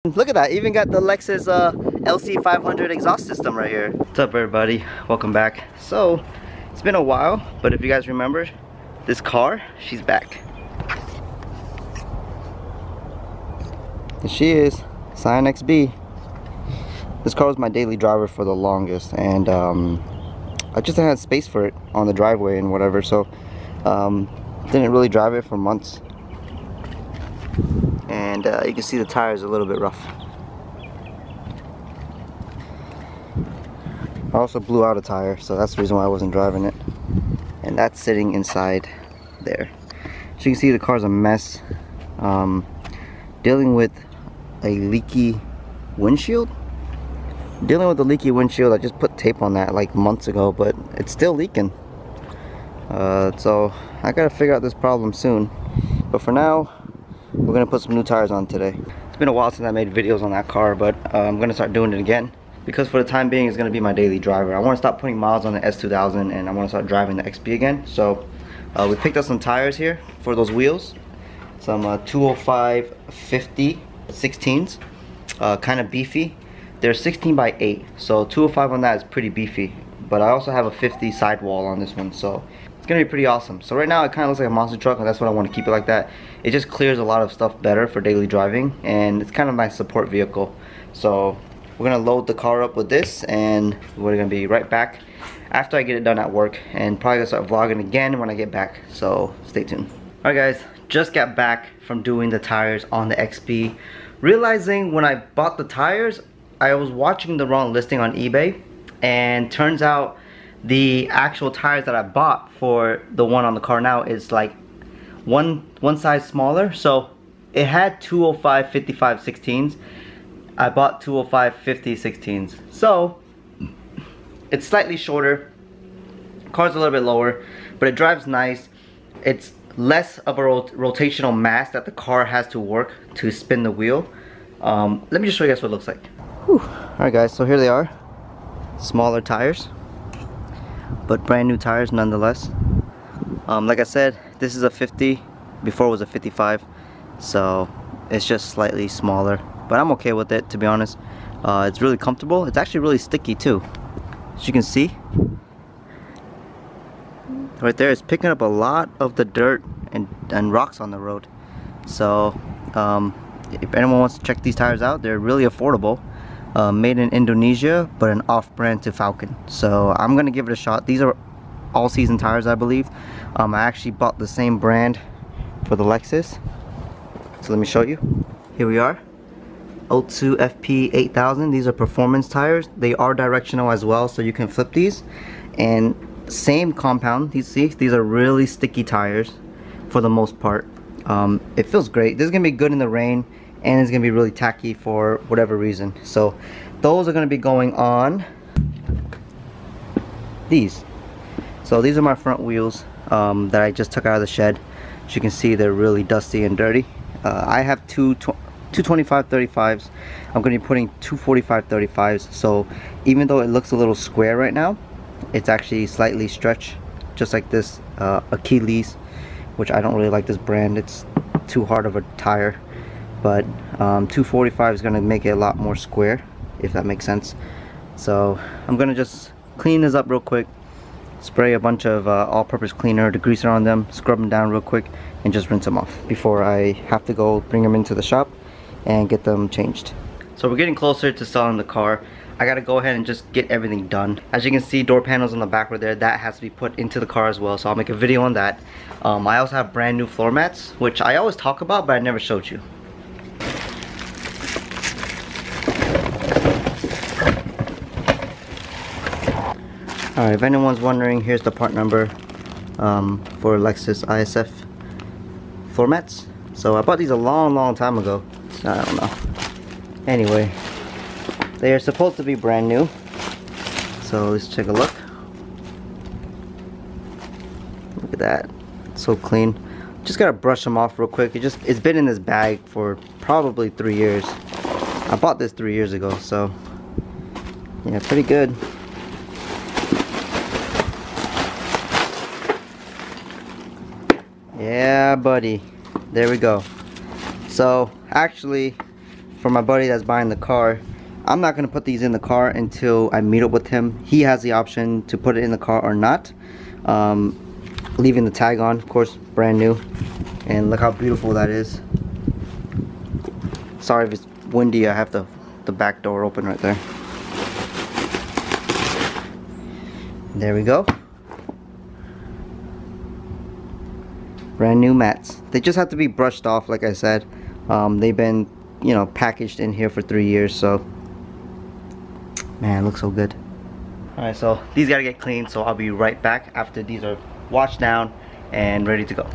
Look at that, even got the Lexus LC500 exhaust system right here. What's up everybody, welcome back. So it's been a while, but if you guys remember this car, she's back. And she is Scion XB. This car was my daily driver for the longest, and I just didn't have space for it on the driveway and whatever, so didn't really drive it for months. And you can see the tires are a little bit rough. I also blew out a tire, so that's the reason why I wasn't driving it. And that's sitting inside there. So you can see the car's a mess. Dealing with a leaky windshield. I just put tape on that like months ago, but it's still leaking. So I gotta figure out this problem soon. But for now, we're gonna put some new tires on today. It's been a while since I made videos on that car, but I'm gonna start doing it again because for the time being it's gonna be my daily driver. I want to stop putting miles on the S2000 and I want to start driving the XB again. So we picked up some tires here for those wheels, some 205 50 16s, kind of beefy. They're 16 by 8, so 205 on that is pretty beefy. But I also have a 50 sidewall on this one, so it's gonna be pretty awesome. So right now it kind of looks like a monster truck, and that's what I want to keep it like that. It just clears a lot of stuff better for daily driving, and it's kind of my support vehicle. So we're gonna load the car up with this, and we're gonna be right back after I get it done at work, and probably gonna start vlogging again when I get back, so stay tuned. Alright guys, just got back from doing the tires on the XB, realizing when I bought the tires I was watching the wrong listing on eBay, and turns out the actual tires that I bought for the one on the car now is like one size smaller. So it had 205 55 16s. I bought 205 50 16s. So it's slightly shorter. Car's a little bit lower, but it drives nice. It's less of a rotational mass that the car has to work to spin the wheel. Let me just show you guys what it looks like. Alright guys, so here they are. Smaller tires, but brand new tires nonetheless. Like I said, this is a 50, before it was a 55, so it's just slightly smaller, but I'm okay with it, to be honest. It's really comfortable. It's actually really sticky too, as you can see right there. It's picking up a lot of the dirt and rocks on the road. So if anyone wants to check these tires out, they're really affordable. Made in Indonesia, but an off-brand to Falcon. So I'm gonna give it a shot. These are all-season tires, I believe. I actually bought the same brand for the Lexus. So let me show you. Here we are. O2 FP 8000. These are performance tires. They are directional as well, so you can flip these. And same compound. You see, these are really sticky tires for the most part. It feels great. This is gonna be good in the rain, and it's gonna be really tacky for whatever reason. So those are gonna be going on these. So these are my front wheels that I just took out of the shed. As you can see, they're really dusty and dirty. I have two 25 35s. I'm gonna be putting 245 35s. So even though it looks a little square right now, it's actually slightly stretched, just like this Achilles, which I don't really like this brand. It's too hard of a tire. But 245 is going to make it a lot more square, if that makes sense. So I'm going to just clean this up real quick, spray a bunch of all-purpose cleaner, degreaser on them, scrub them down real quick, and just rinse them off before I have to go bring them into the shop and get them changed. So we're getting closer to selling the car. I gotta go ahead and just get everything done. As you can see, door panels on the back right there, that has to be put into the car as well, so I'll make a video on that. I also have brand new floor mats, which I always talk about, but I never showed you. Alright, if anyone's wondering, here's the part number for Lexus ISF floor mats. So I bought these a long time ago. I don't know. Anyway, they are supposed to be brand new. So let's take a look. Look at that. It's so clean. Just gotta brush them off real quick. It's been in this bag for probably 3 years. I bought this 3 years ago, so yeah, pretty good. Yeah, buddy. There we go. So actually for my buddy that's buying the car, I'm not going to put these in the car until I meet up with him. He has the option to put it in the car or not. Leaving the tag on, of course, brand new. And look how beautiful that is. Sorry if it's windy, I have the back door open right there. There we go. Brand new mats. They just have to be brushed off, like I said. They've been, you know, packaged in here for 3 years, so man, it looks so good. Alright, so these gotta get cleaned, so I'll be right back after these are washed down and ready to go.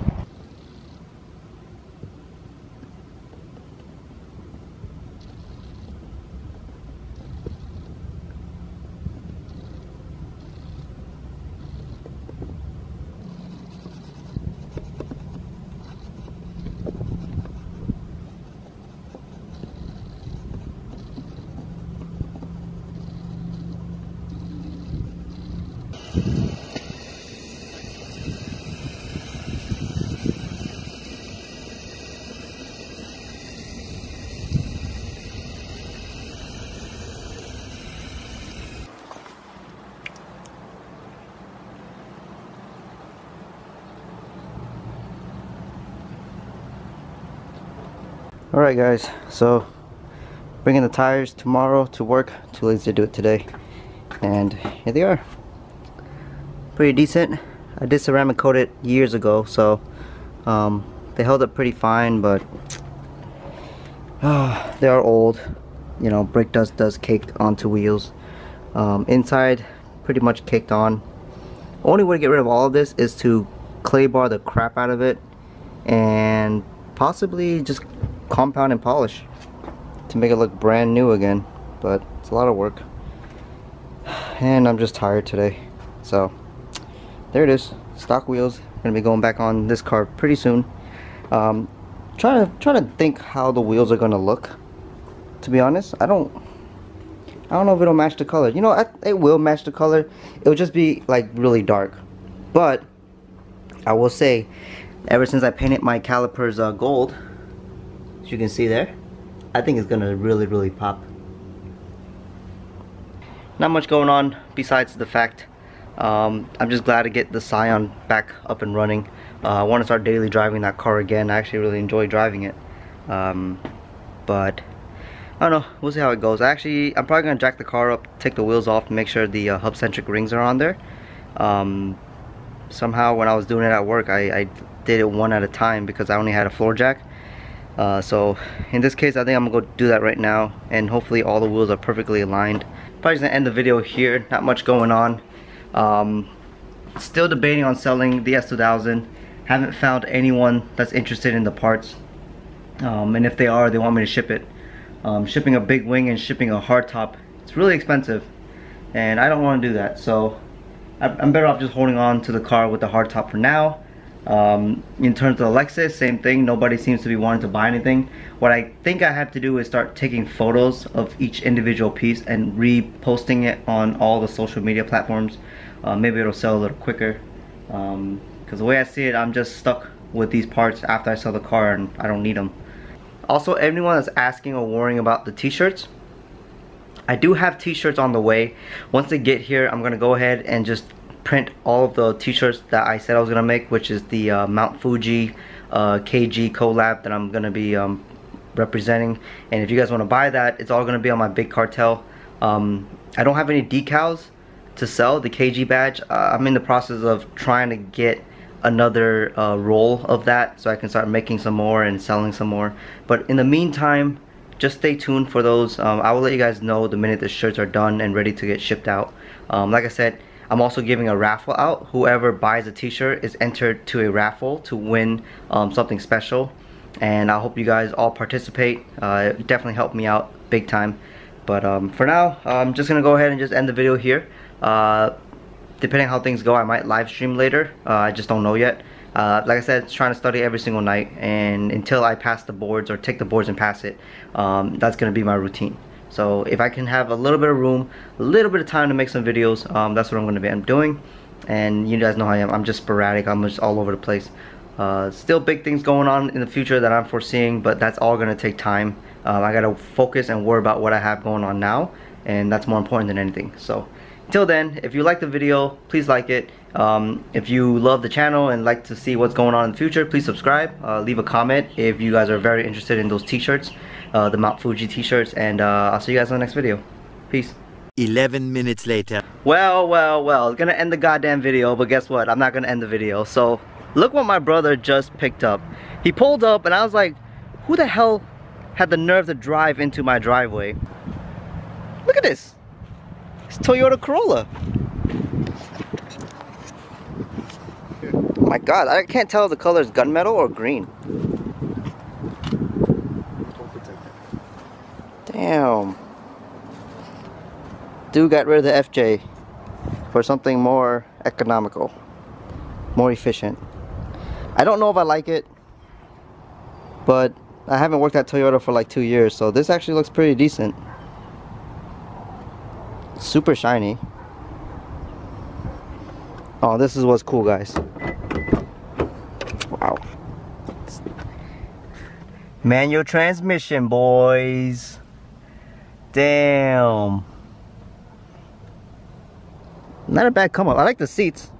Alright guys, so bringing the tires tomorrow to work. Too lazy to do it today. And here they are. Pretty decent. I did ceramic coat it years ago, so they held up pretty fine, but they are old. You know, brake dust does cake onto wheels. Inside, pretty much caked on. Only way to get rid of all of this is to clay bar the crap out of it and possibly just compound and polish to make it look brand new again, but it's a lot of work and I'm just tired today. So there it is, stock wheels. Gonna be going back on this car pretty soon. Trying to think how the wheels are gonna look. To be honest, I don't know if it'll match the color. You know, it will match the color. It'll just be like really dark. But I will say, ever since I painted my calipers gold, as you can see there, I think it's gonna really pop. Not much going on besides the fact I'm just glad to get the Scion back up and running. I want to start daily driving that car again. I actually really enjoy driving it, but I don't know, we'll see how it goes. I'm probably gonna jack the car up, take the wheels off, and make sure the hub centric rings are on there. Somehow when I was doing it at work, I did it one at a time because I only had a floor jack. So in this case, I think I'm gonna go do that right now, and hopefully all the wheels are perfectly aligned. Probably just gonna end the video here. Not much going on. Still debating on selling the S2000. Haven't found anyone that's interested in the parts, and if they are, they want me to ship it. Shipping a big wing and shipping a hardtop, it's really expensive, and I don't want to do that. So I'm better off just holding on to the car with the hardtop for now. In terms of the Lexus, same thing. Nobody seems to be wanting to buy anything. What I think I have to do is start taking photos of each individual piece and reposting it on all the social media platforms. Maybe it'll sell a little quicker, because the way I see it, I'm just stuck with these parts after I sell the car and I don't need them. Also, anyone that's asking or worrying about the t-shirts, I do have t-shirts on the way. Once they get here, I'm gonna go ahead and just print all of the t-shirts that I said I was gonna make, which is the Mount Fuji KG collab that I'm gonna be representing. And if you guys want to buy that, it's all gonna be on my big cartel. I don't have any decals to sell, the KG badge. I'm in the process of trying to get another roll of that so I can start making some more and selling some more. But in the meantime, just stay tuned for those. I will let you guys know the minute the shirts are done and ready to get shipped out. Like I said, I'm also giving a raffle out. Whoever buys a t-shirt is entered to a raffle to win something special, and I hope you guys all participate. It definitely helped me out big time. But for now, I'm just gonna go ahead and just end the video here. Depending on how things go, I might live stream later. I just don't know yet. Like I said, trying to study every single night, and until I pass the boards or take the boards and pass it, that's gonna be my routine. So if I can have a little bit of room, a little bit of time to make some videos, that's what I'm gonna be doing. And you guys know how I am. I'm just sporadic. I'm just all over the place. Still big things going on in the future that I'm foreseeing, but that's all gonna take time. I gotta focus and worry about what I have going on now, and that's more important than anything. So until then, if you like the video, please like it. If you love the channel and like to see what's going on in the future, please subscribe. Leave a comment if you guys are very interested in those t-shirts, the Mount Fuji t-shirts, and I'll see you guys in the next video. Peace. 11 minutes later. Well, gonna end the goddamn video, but guess what? I'm not gonna end the video. So look what my brother just picked up. He pulled up and I was like, who the hell had the nerve to drive into my driveway? Look at this. It's Toyota Corolla. Oh my god, I can't tell if the color is gunmetal or green. Damn. Dude got rid of the FJ for something more economical, more efficient. I don't know if I like it, but I haven't worked at Toyota for like 2 years, so this actually looks pretty decent. Super shiny. Oh, this is what's cool, guys. Wow. Manual transmission, boys. Damn. Not a bad come up. I like the seats.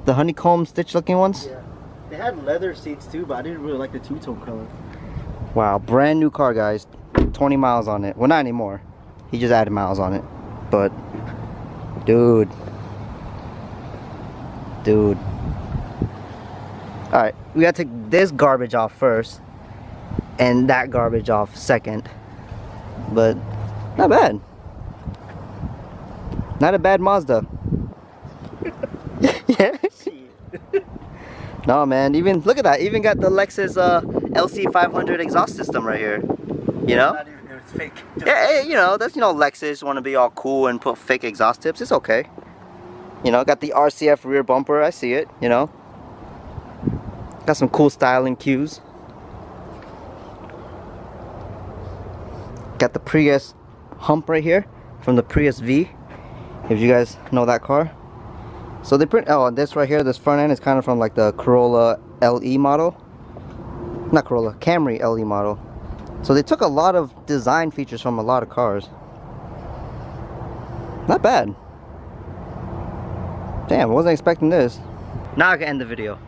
The honeycomb stitch looking ones. Yeah. They had leather seats too, but I didn't really like the two-tone color. Wow, brand new car, guys. 20 miles on it. Well, not anymore. He just added miles on it. But, dude. Alright, we gotta take this garbage off first. And that garbage off second. But, not bad. Not a bad Mazda. Yeah. No, man, even look at that. Even got the Lexus LC500 exhaust system right here. You know? Not even, it was fake. Yeah, you know, that's, you know, Lexus want to be all cool and put fake exhaust tips. It's okay. You know, got the RCF rear bumper. I see it, you know. Got some cool styling cues. Got the Prius hump right here from the Prius V. If you guys know that car. So they print, oh, this right here, this front end is kind of from like the Corolla LE model. Not Corolla, Camry LE model. So they took a lot of design features from a lot of cars. Not bad. Damn, I wasn't expecting this. Now I can end the video.